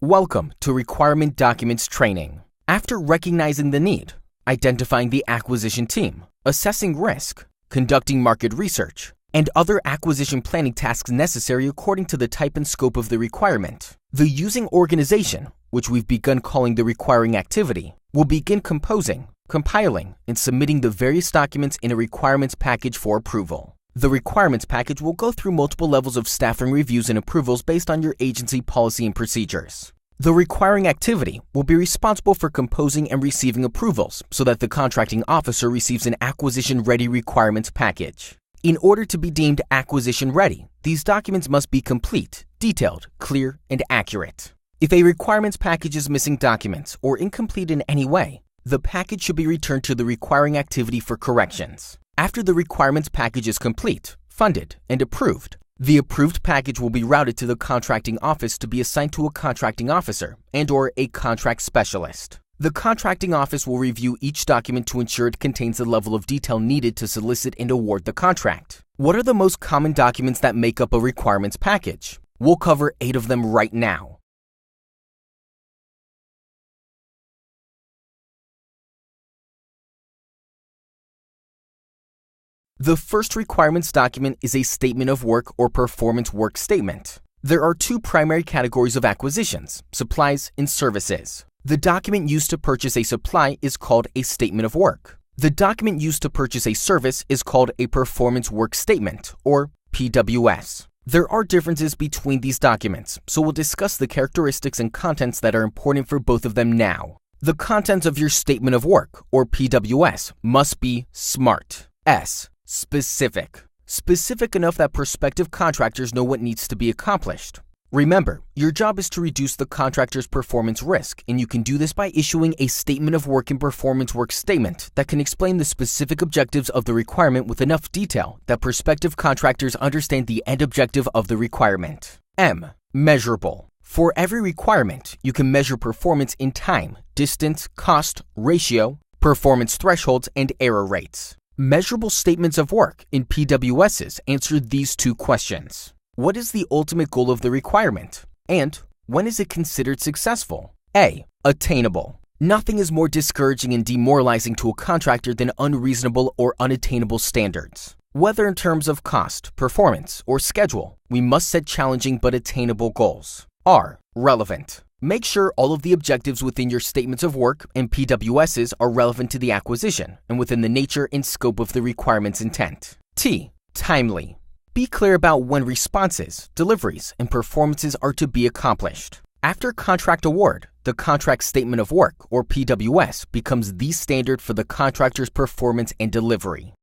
Welcome to Requirement Documents Training. After recognizing the need, identifying the acquisition team, assessing risk, conducting market research, and other acquisition planning tasks necessary according to the type and scope of the requirement, the using organization, which we've begun calling the requiring activity, will begin composing, compiling, and submitting the various documents in a requirements package for approval. The requirements package will go through multiple levels of staffing reviews and approvals based on your agency policy and procedures. The requiring activity will be responsible for composing and receiving approvals so that the contracting officer receives an acquisition-ready requirements package. In order to be deemed acquisition-ready, these documents must be complete, detailed, clear, and accurate. If a requirements package is missing documents or incomplete in any way, the package should be returned to the requiring activity for corrections. After the requirements package is complete, funded, and approved, the approved package will be routed to the contracting office to be assigned to a contracting officer and/or a contract specialist. The contracting office will review each document to ensure it contains the level of detail needed to solicit and award the contract. What are the most common documents that make up a requirements package? We'll cover 8 of them right now. The first requirements document is a statement of work or performance work statement. There are 2 primary categories of acquisitions, supplies and services. The document used to purchase a supply is called a statement of work. The document used to purchase a service is called a performance work statement, or PWS. There are differences between these documents, so we'll discuss the characteristics and contents that are important for both of them now. The contents of your statement of work, or PWS, must be SMART. Specific. Specific enough that prospective contractors know what needs to be accomplished. Remember, your job is to reduce the contractor's performance risk, and you can do this by issuing a statement of work and performance work statement that can explain the specific objectives of the requirement with enough detail that prospective contractors understand the end objective of the requirement. Measurable. For every requirement, you can measure performance in time, distance, cost, ratio, performance thresholds, and error rates. Measurable statements of work in PWSs answer these 2 questions. What is the ultimate goal of the requirement? And when is it considered successful? A. Attainable. Nothing is more discouraging and demoralizing to a contractor than unreasonable or unattainable standards. Whether in terms of cost, performance, or schedule, we must set challenging but attainable goals. R. Relevant. Make sure all of the objectives within your statements of work and PWSs are relevant to the acquisition and within the nature and scope of the requirement's intent. T. Timely. Be clear about when responses, deliveries, and performances are to be accomplished. After contract award, the contract statement of work, or PWS, becomes the standard for the contractor's performance and delivery.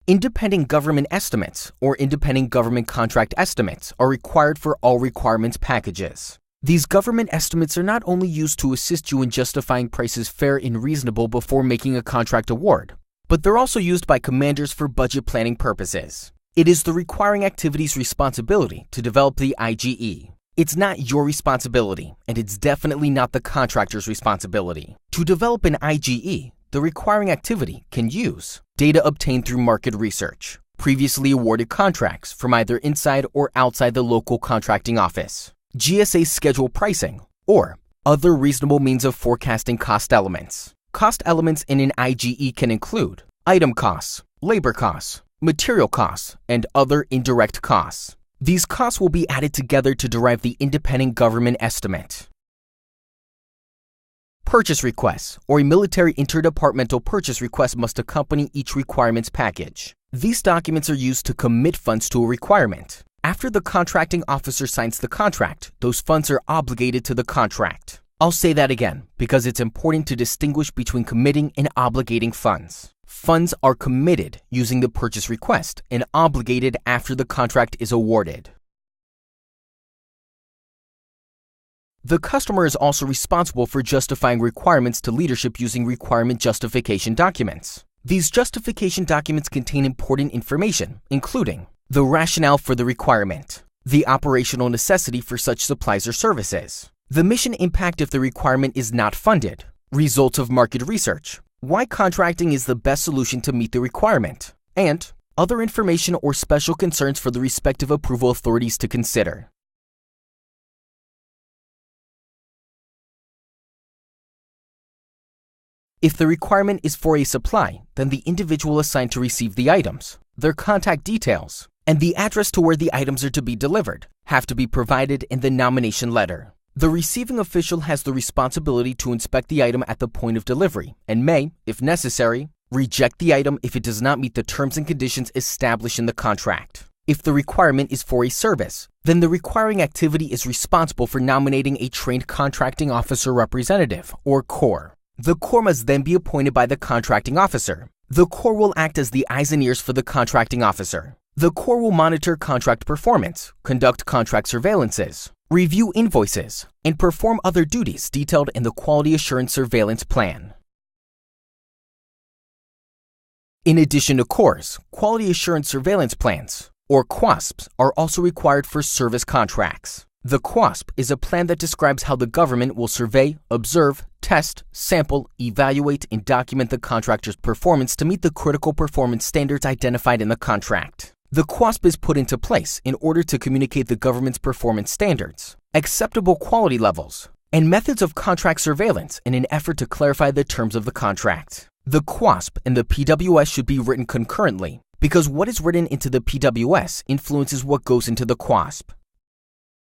Independent government estimates, or independent government contract estimates, are required for all requirements packages. These government estimates are not only used to assist you in justifying prices fair and reasonable before making a contract award, but they're also used by commanders for budget planning purposes. It is the requiring activity's responsibility to develop the IGE. It's not your responsibility, and it's definitely not the contractor's responsibility. To develop an IGE, the requiring activity can use data obtained through market research, previously awarded contracts from either inside or outside the local contracting office, GSA schedule pricing, or other reasonable means of forecasting cost elements. Cost elements in an IGE can include item costs, labor costs, material costs, and other indirect costs. These costs will be added together to derive the independent government estimate. Purchase requests, or a military interdepartmental purchase request, must accompany each requirements package. These documents are used to commit funds to a requirement. After the contracting officer signs the contract, those funds are obligated to the contract. I'll say that again, because it's important to distinguish between committing and obligating funds. Funds are committed using the purchase request and obligated after the contract is awarded. The customer is also responsible for justifying requirements to leadership using requirement justification documents. These justification documents contain important information, including the rationale for the requirement, the operational necessity for such supplies or services, the mission impact if the requirement is not funded, results of market research, why contracting is the best solution to meet the requirement, and other information or special concerns for the respective approval authorities to consider. If the requirement is for a supply, then the individual assigned to receive the items, their contact details, and the address to where the items are to be delivered have to be provided in the nomination letter. The receiving official has the responsibility to inspect the item at the point of delivery and may, if necessary, reject the item if it does not meet the terms and conditions established in the contract. If the requirement is for a service, then the requiring activity is responsible for nominating a trained contracting officer representative, or COR. The COR must then be appointed by the contracting officer. The COR will act as the eyes and ears for the contracting officer. The COR will monitor contract performance, conduct contract surveillances, review invoices, and perform other duties detailed in the Quality Assurance Surveillance Plan. In addition to CORs, Quality Assurance Surveillance Plans, or QASPs, are also required for service contracts. The QASP is a plan that describes how the government will survey, observe, test, sample, evaluate, and document the contractor's performance to meet the critical performance standards identified in the contract. The QASP is put into place in order to communicate the government's performance standards, acceptable quality levels, and methods of contract surveillance in an effort to clarify the terms of the contract. The QASP and the PWS should be written concurrently because what is written into the PWS influences what goes into the QASP.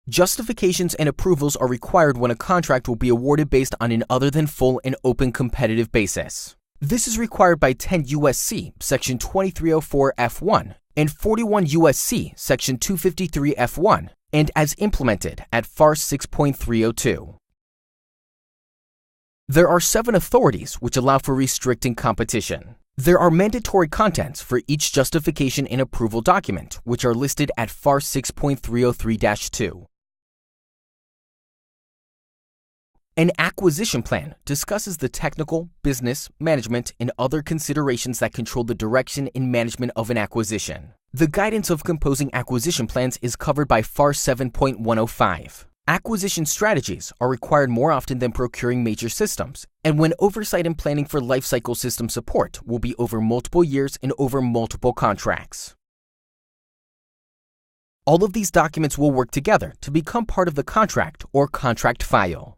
Justifications and approvals are required when a contract will be awarded based on an other than full and open competitive basis. This is required by 10 U.S.C. Section 2304 F1 and 41 U.S.C. Section 253 F1 and as implemented at FAR 6.302. There are 7 authorities which allow for restricting competition. There are mandatory contents for each justification and approval document, which are listed at FAR 6.303-2. An acquisition plan discusses the technical, business, management, and other considerations that control the direction and management of an acquisition. The guidance of composing acquisition plans is covered by FAR 7.105. Acquisition strategies are required more often than procuring major systems, and when oversight and planning for lifecycle system support will be over multiple years and over multiple contracts. All of these documents will work together to become part of the contract or contract file.